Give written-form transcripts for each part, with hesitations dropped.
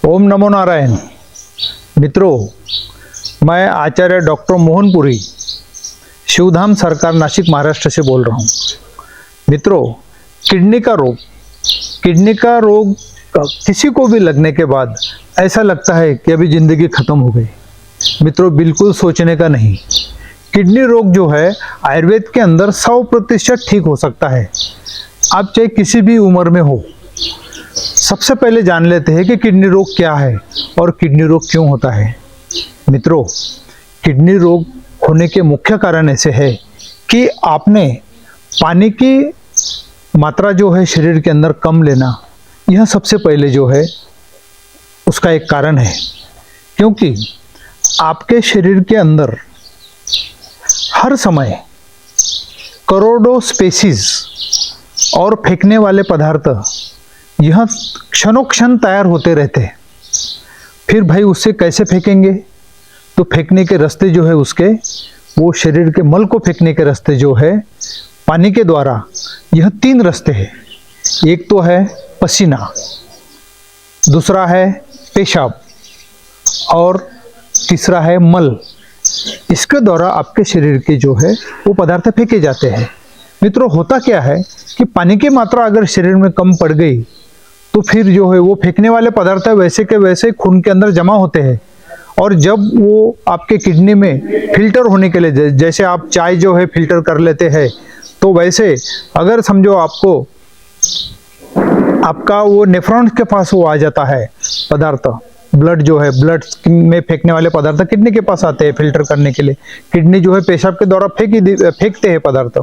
ओम नमो नारायण। मित्रों, मैं आचार्य डॉक्टर मोहनपुरी शिवधाम सरकार नासिक महाराष्ट्र से बोल रहा हूँ। मित्रों, किडनी का रोग किसी को भी लगने के बाद ऐसा लगता है कि अभी ज़िंदगी ख़त्म हो गई। मित्रों, बिल्कुल सोचने का नहीं। किडनी रोग जो है आयुर्वेद के अंदर 100% ठीक हो सकता है, आप चाहे किसी भी उम्र में हो। सबसे पहले जान लेते हैं कि किडनी रोग क्या है और किडनी रोग क्यों होता है। मित्रों, किडनी रोग होने के मुख्य कारण ऐसे है कि आपने पानी की मात्रा जो है शरीर के अंदर कम लेना, यह सबसे पहले जो है उसका एक कारण है। क्योंकि आपके शरीर के अंदर हर समय करोड़ों स्पेसीज और फेंकने वाले पदार्थ यह क्षणोक्षण तैयार होते रहते हैं। फिर भाई उससे कैसे फेंकेंगे? तो फेंकने के रास्ते जो है उसके, वो शरीर के मल को फेंकने के रास्ते जो है पानी के द्वारा, यह 3 रास्ते हैं। एक तो है पसीना, दूसरा है पेशाब और तीसरा है मल। इसके द्वारा आपके शरीर के जो है वो पदार्थ फेंके जाते हैं। मित्रों, होता क्या है कि पानी की मात्रा अगर शरीर में कम पड़ गई तो फिर जो है वो फेंकने वाले पदार्थ वैसे के वैसे खून के अंदर जमा होते हैं। और जब वो आपके किडनी में फिल्टर होने के लिए, जैसे आप चाय जो है फिल्टर कर लेते हैं, तो वैसे अगर समझो आपका वो नेफ्रॉन्स के पास वो आ जाता है पदार्थ, ब्लड जो है, ब्लड में फेंकने वाले पदार्थ किडनी के पास आते हैं फिल्टर करने के लिए। किडनी जो है पेशाब के द्वारा फेंकते हैं पदार्थ।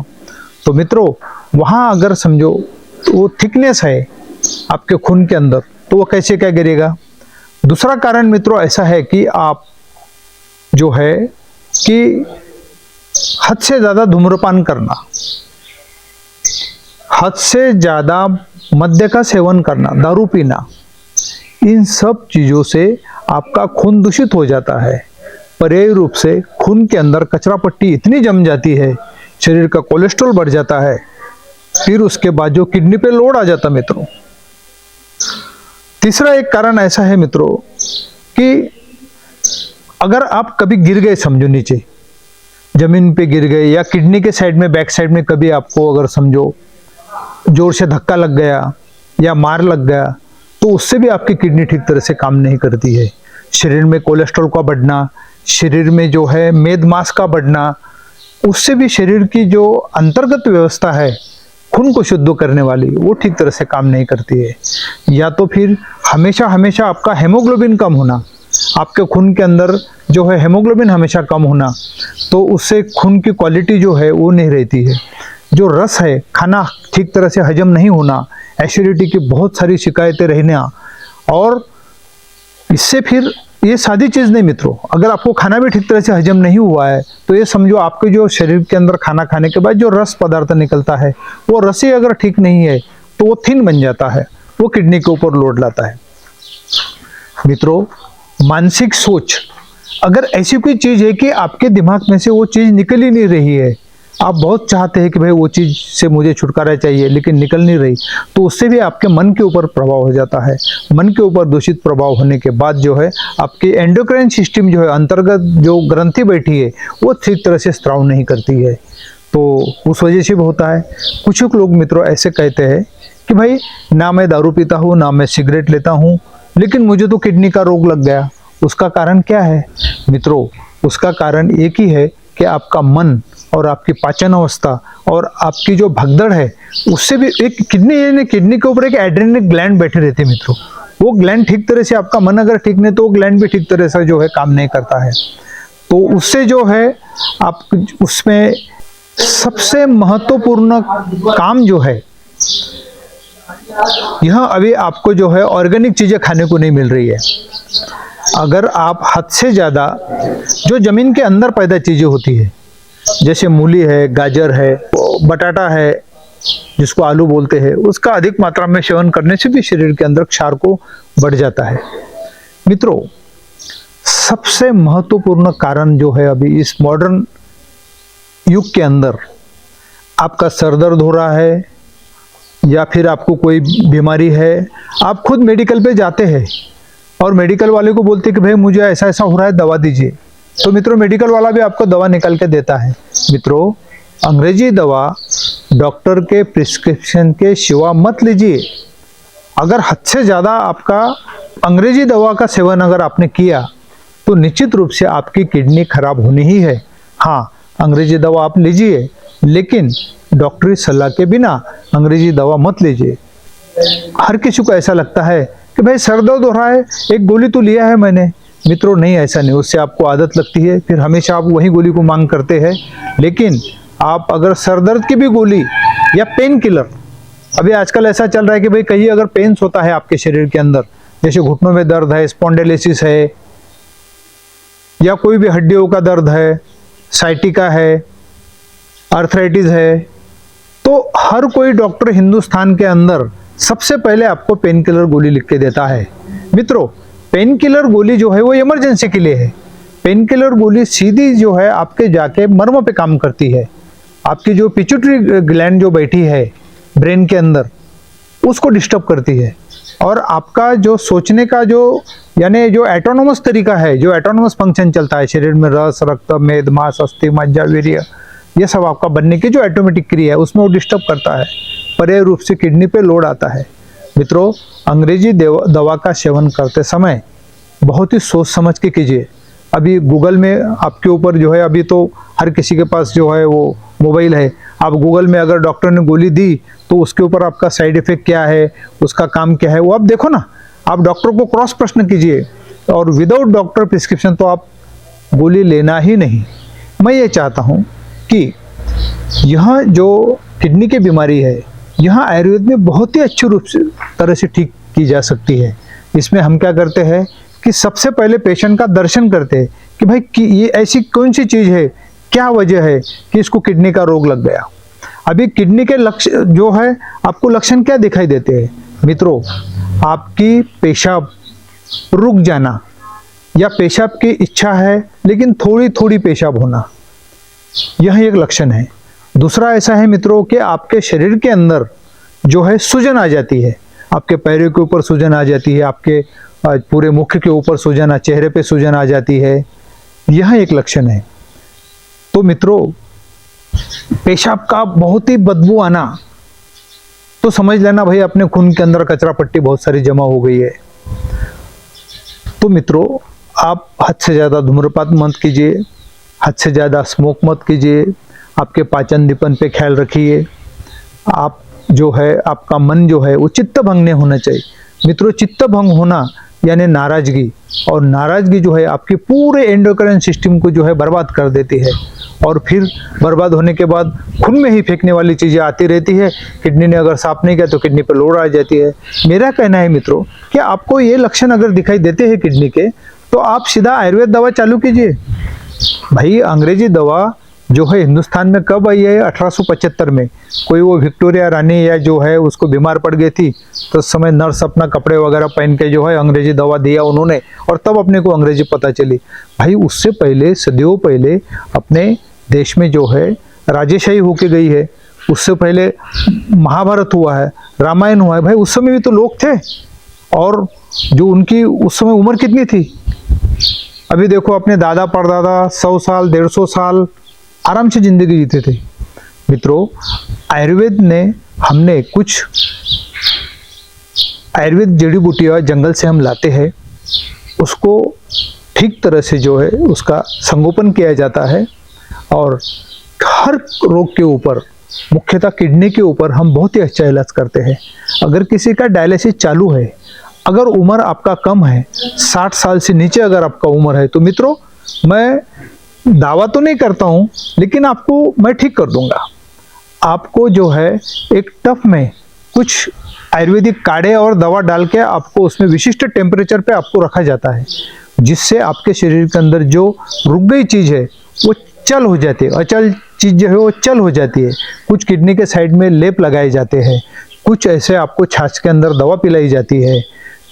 तो मित्रों, वहाँ अगर समझो तो वो थिकनेस है आपके खून के अंदर, तो वो कैसे क्या गिरेगा। दूसरा कारण मित्रों ऐसा है कि आप जो है कि हद से ज़्यादा धूम्रपान करना, हद से ज़्यादा मद्य का सेवन करना, दारू पीना, इन सब चीज़ों से आपका खून दूषित हो जाता है। पर्यायी रूप से खून के अंदर कचरा पट्टी इतनी जम जाती है, शरीर का कोलेस्ट्रॉल बढ़ जाता है, फिर उसके बाद जो किडनी पे लोड आ जाता मित्रों। तीसरा एक कारण ऐसा है मित्रों कि अगर आप कभी गिर गए, समझो नीचे जमीन पे गिर गए, या किडनी के साइड में, बैक साइड में कभी आपको अगर समझो जोर से धक्का लग गया या मार लग गया, तो उससे भी आपकी किडनी ठीक तरह से काम नहीं करती है। शरीर में कोलेस्ट्रॉल का बढ़ना, शरीर में जो है मेद मांस का बढ़ना, उससे भी शरीर की जो अंतर्गत व्यवस्था है खून को शुद्ध करने वाली, वो ठीक तरह से काम नहीं करती है। या तो फिर हमेशा आपका हेमोग्लोबिन कम होना, आपके खून के अंदर जो है हेमोग्लोबिन हमेशा कम होना, तो उससे खून की क्वालिटी जो है वो नहीं रहती है। जो रस है, खाना ठीक तरह से हजम नहीं होना, एसिडिटी की बहुत सारी शिकायतें रहना। और इससे फिर ये सादी चीज़ नहीं मित्रों, अगर आपको खाना भी ठीक तरह से हजम नहीं हुआ है तो ये समझो आपके जो शरीर के अंदर खाना खाने के बाद जो रस पदार्थ निकलता है, वो रस ही अगर ठीक नहीं है तो वो थिन बन जाता है, वो किडनी के ऊपर लोड लाता है। मित्रों, मानसिक सोच, अगर ऐसी कोई चीज़ है कि आपके दिमाग में से वो चीज़ निकल ही नहीं रही है, आप बहुत चाहते हैं कि भाई वो चीज़ से मुझे छुटकारा चाहिए लेकिन निकल नहीं रही, तो उससे भी आपके मन के ऊपर प्रभाव हो जाता है। मन के ऊपर दूषित प्रभाव होने के बाद जो है आपकी एंडोक्राइन सिस्टम जो है, अंतर्गत जो ग्रंथि बैठी है, वो ठीक तरह से स्त्राव नहीं करती है, तो उस वजह से भी होता है। कुछ लोग मित्रों ऐसे कहते हैं कि भाई ना मैं दारू पीता हूँ, ना मैं सिगरेट लेता हूँ, लेकिन मुझे तो किडनी का रोग लग गया। उसका कारण क्या है मित्रों? उसका कारण एक ही है कि आपका मन और आपकी पाचन अवस्था और आपकी जो भगदड़ है, उससे भी एक किडनी के ऊपर एक एड्रेनल ग्लैंड बैठे रहते हैं मित्रों। वो ग्लैंड ठीक तरह से, आपका मन अगर ठीक नहीं तो वो ग्लैंड भी ठीक तरह से जो है काम नहीं करता है। तो उससे जो है आप उसमें सबसे महत्वपूर्ण काम जो है, यह अभी आपको जो है ऑर्गेनिक चीजें खाने को नहीं मिल रही है। अगर आप हद से ज्यादा जो जमीन के अंदर पैदा चीजें होती है, जैसे मूली है, गाजर है, बटाटा है, जिसको आलू बोलते हैं, उसका अधिक मात्रा में सेवन करने से भी शरीर के अंदर क्षार को बढ़ जाता है। मित्रों, सबसे महत्वपूर्ण कारण जो है अभी इस मॉडर्न युग के अंदर, आपका सर दर्द हो रहा है या फिर आपको कोई बीमारी है, आप खुद मेडिकल पे जाते हैं और मेडिकल वाले को बोलते कि भाई मुझे ऐसा ऐसा हो रहा है, दवा दीजिए, तो मित्रों मेडिकल वाला भी आपको दवा निकाल के देता है। मित्रों अंग्रेजी दवा डॉक्टर के प्रिस्क्रिप्शन के सिवा मत लीजिए। अगर हद से ज़्यादा आपका अंग्रेजी दवा का सेवन अगर आपने किया तो निश्चित रूप से आपकी किडनी खराब होनी ही है। हाँ, अंग्रेजी दवा आप लीजिए, लेकिन डॉक्टरी सलाह के बिना अंग्रेजी दवा मत लीजिए। हर किसी को ऐसा लगता है कि भाई सर दर्द हो रहा है, एक गोली तो लिया है मैंने। मित्रों नहीं, ऐसा नहीं, उससे आपको आदत लगती है, फिर हमेशा आप वही गोली को मांग करते हैं। लेकिन आप अगर सर दर्द की भी गोली या पेन किलर, अभी आजकल ऐसा चल रहा है कि भाई कहीं अगर पेन्स होता है आपके शरीर के अंदर, जैसे घुटनों में दर्द है, स्पॉन्डिलोसिस है, या कोई भी हड्डियों का दर्द है, साइटिका है, आर्थराइटिस है, तो हर कोई डॉक्टर हिंदुस्तान के अंदर सबसे पहले आपको पेन किलर गोली लिख के देता है। मित्रों पेन किलर गोली जो है वो इमरजेंसी के लिए है। पेन किलर गोली सीधी जो है आपके जाके मर्म पे काम करती है। आपकी जो पिट्यूटरी ग्लैंड जो बैठी है ब्रेन के अंदर, उसको डिस्टर्ब करती है, और आपका जो सोचने का जो यानी जो एटोनोमस तरीका है, जो एटोनोमस फंक्शन चलता है शरीर में, रस, रक्त, मेद, मांस, अस्थि, मज्जा, वीर्य, ये सब आपका बनने की जो ऑटोमेटिक क्रिया है उसमें वो डिस्टर्ब करता है। पर्याय रूप से किडनी पे लोड आता है। मित्रों अंग्रेजी दवा का सेवन करते समय बहुत ही सोच समझ के कीजिए। अभी गूगल में आपके ऊपर जो है, अभी तो हर किसी के पास जो है वो मोबाइल है, आप गूगल में अगर डॉक्टर ने गोली दी तो उसके ऊपर आपका साइड इफेक्ट क्या है, उसका काम क्या है, वो आप देखो ना। आप डॉक्टर को क्रॉस प्रश्न कीजिए, और विदाउट डॉक्टर प्रिस्क्रिप्शन तो आप गोली लेना ही नहीं। मैं ये चाहता हूँ कि यह जो किडनी की बीमारी है, यहाँ आयुर्वेद में बहुत ही अच्छे रूप से तरह से ठीक की जा सकती है। इसमें हम क्या करते हैं कि सबसे पहले पेशेंट का दर्शन करते हैं कि भाई कि ये ऐसी कौन सी चीज़ है, क्या वजह है कि इसको किडनी का रोग लग गया। अभी किडनी के लक्षण जो है, आपको लक्षण क्या दिखाई देते हैं मित्रों? आपकी पेशाब रुक जाना, या पेशाब की इच्छा है लेकिन थोड़ी थोड़ी पेशाब होना, यह एक लक्षण है। दूसरा ऐसा है मित्रों कि आपके शरीर के अंदर जो है सूजन आ जाती है, आपके पैरों के ऊपर सूजन आ जाती है, आपके पूरे मुख के ऊपर सूजन, चेहरे पे सूजन आ जाती है, यह एक लक्षण है। तो मित्रों पेशाब का बहुत ही बदबू आना, तो समझ लेना भाई अपने खून के अंदर कचरा पट्टी बहुत सारी जमा हो गई है। तो मित्रों आप हद से ज़्यादा धूम्रपान मत कीजिए, हद से ज़्यादा स्मोक मत कीजिए, आपके पाचन दीपन पे ख्याल रखिए। आप जो है आपका मन जो है वो चित्त भंग नहीं होना चाहिए। मित्रों चित्त भंग होना यानी नाराजगी, और नाराजगी जो है आपके पूरे एंडोक्राइन सिस्टम को जो है बर्बाद कर देती है, और फिर बर्बाद होने के बाद खून में ही फेंकने वाली चीज़ें आती रहती है। किडनी ने अगर साफ नहीं किया तो किडनी पर लोड आ जाती है। मेरा कहना है मित्रों कि आपको ये लक्षण अगर दिखाई देते हैं किडनी के, तो आप सीधा आयुर्वेद दवा चालू कीजिए। भाई अंग्रेजी दवा जो है हिंदुस्तान में कब आई है? 1875 में। कोई वो विक्टोरिया रानी या जो है उसको बीमार पड़ गई थी, तो उस समय नर्स अपना कपड़े वगैरह पहन के जो है अंग्रेजी दवा दिया उन्होंने, और तब अपने को अंग्रेजी पता चली। भाई उससे पहले सदियों पहले अपने देश में जो है राजेशाही होके गई है, उससे पहले महाभारत हुआ है, रामायण हुआ है। भाई उस समय भी तो लोग थे, और जो उनकी उस समय उम्र कितनी थी? अभी देखो अपने दादा परदादा 100 साल 150 साल आराम से जिंदगी जीते थे। मित्रों आयुर्वेद ने हमने कुछ आयुर्वेद जड़ी बूटियाँ जंगल से हम लाते हैं, उसको ठीक तरह से जो है उसका संगोपन किया जाता है, और हर रोग के ऊपर मुख्यतः किडनी के ऊपर हम बहुत ही अच्छा इलाज करते हैं। अगर किसी का डायलिसिस चालू है, अगर उम्र आपका कम है, 60 साल से नीचे अगर आपका उम्र है, तो मित्रों मैं दावा तो नहीं करता हूं, लेकिन आपको मैं ठीक कर दूंगा। आपको जो है एक टफ में कुछ आयुर्वेदिक काढ़े और दवा डाल के आपको उसमें विशिष्ट टेम्परेचर पे आपको रखा जाता है, जिससे आपके शरीर के अंदर जो रुक गई चीज़ है वो चल हो जाती है, अचल चीज़ जो है वो चल हो जाती है। कुछ किडनी के साइड में लेप लगाए जाते हैं, कुछ ऐसे आपको छाछ के अंदर दवा पिलाई जाती है,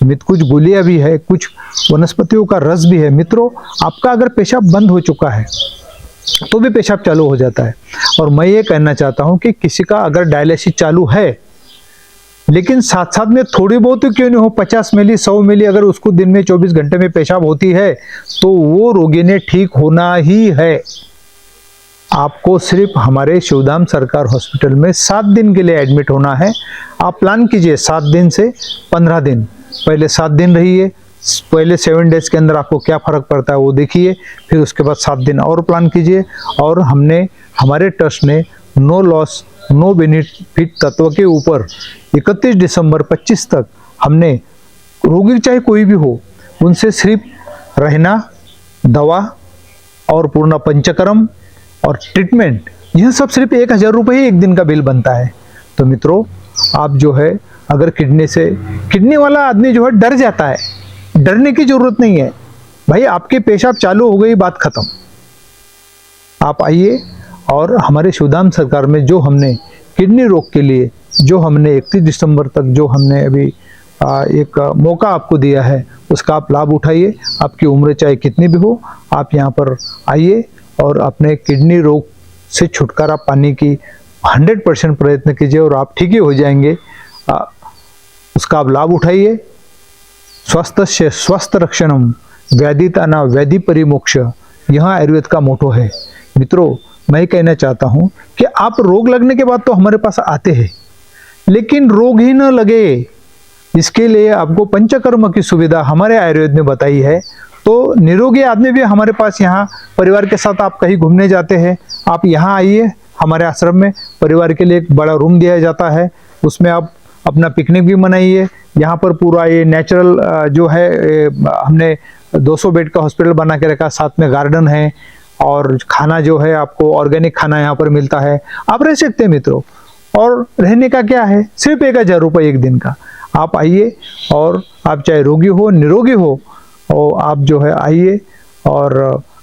कुछ गोलियां भी है, कुछ वनस्पतियों का रस भी है। मित्रों आपका अगर पेशाब बंद हो चुका है तो भी पेशाब चालू हो जाता है। और मैं ये कहना चाहता हूं कि किसी का अगर डायलिसिस चालू है लेकिन साथ साथ में थोड़ी बहुत ही क्यों नहीं हो, 50 मिली 100 मिली अगर उसको दिन में 24 घंटे में पेशाब होती है तो वो रोगी ने ठीक होना ही है। आपको सिर्फ हमारे शिवधाम सरकार हॉस्पिटल में 7 दिन के लिए एडमिट होना है। आप प्लान कीजिए 7 दिन से 15 दिन, पहले 7 दिन रहिए, पहले 7 डेज के अंदर आपको क्या फर्क पड़ता है वो देखिए, फिर उसके बाद 7 दिन और प्लान कीजिए। और हमारे ट्रस्ट ने नो लॉस नो बेनिफिट तत्व के ऊपर 31 दिसंबर 25 तक हमने रोगी चाहे कोई भी हो उनसे सिर्फ रहना, दवा और पूर्ण पंचकर्म और ट्रीटमेंट, यह सब सिर्फ 1000 रुपये ही एक दिन का बिल बनता है। तो मित्रों, आप जो है अगर किडनी वाला आदमी जो है डर जाता है, डरने की जरूरत नहीं है भाई, आपके पेशाब चालू हो गई बात खत्म। आप आइए और हमारे शिवधाम सरकार में जो हमने किडनी रोग के लिए जो हमने 31 दिसंबर तक जो हमने अभी एक मौका आपको दिया है उसका आप लाभ उठाइए। आपकी उम्र चाहे कितनी भी हो, आप यहाँ पर आइए और अपने किडनी रोग से छुटकारा पाने की 100% प्रयत्न कीजिए और आप ठीक ही हो जाएंगे। उसका आप लाभ उठाइए। स्वस्थस्य स्वस्थ रक्षणम व्याधिता व्याधि परिमोक्ष, यह आयुर्वेद का मोटो है। मित्रों, मैं कहना चाहता हूं कि आप रोग लगने के बाद तो हमारे पास आते हैं, लेकिन रोग ही न लगे इसके लिए आपको पंचकर्म की सुविधा हमारे आयुर्वेद ने बताई है। तो निरोगी आदमी भी हमारे पास यहाँ परिवार के साथ आप कहीं घूमने जाते हैं, आप यहाँ आइए हमारे आश्रम में, परिवार के लिए एक बड़ा रूम दिया जाता है, उसमें आप अपना पिकनिक भी मनाइए। यहाँ पर पूरा ये नेचुरल जो है हमने 200 बेड का हॉस्पिटल बना के रखा, साथ में गार्डन है और खाना जो है आपको ऑर्गेनिक खाना यहाँ पर मिलता है, आप रह सकते हैं मित्रों। और रहने का क्या है, सिर्फ 1000 रुपये एक दिन का। आप आइए और आप चाहे रोगी हो निरोगी हो, और आप जो है आइए और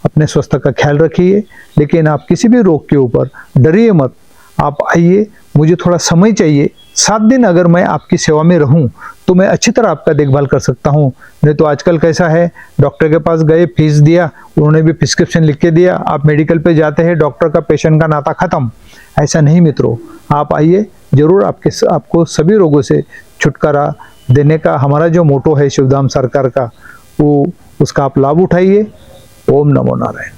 अपने स्वास्थ्य का ख्याल रखिए। लेकिन आप किसी भी रोग के ऊपर डरिए मत, आप आइए। मुझे थोड़ा समय चाहिए, 7 दिन अगर मैं आपकी सेवा में रहूं तो मैं अच्छी तरह आपका देखभाल कर सकता हूं। नहीं तो आजकल कैसा है, डॉक्टर के पास गए, फीस दिया, उन्होंने भी प्रिस्क्रिप्शन लिख के दिया, आप मेडिकल पे जाते हैं, डॉक्टर का पेशेंट का नाता खत्म। ऐसा नहीं मित्रों, आप आइए, जरूर आपको सभी रोगों से छुटकारा देने का हमारा जो मोटो है शिवधाम सरकार का, वो उसका आप लाभ उठाइए। ओम नमो नारायण।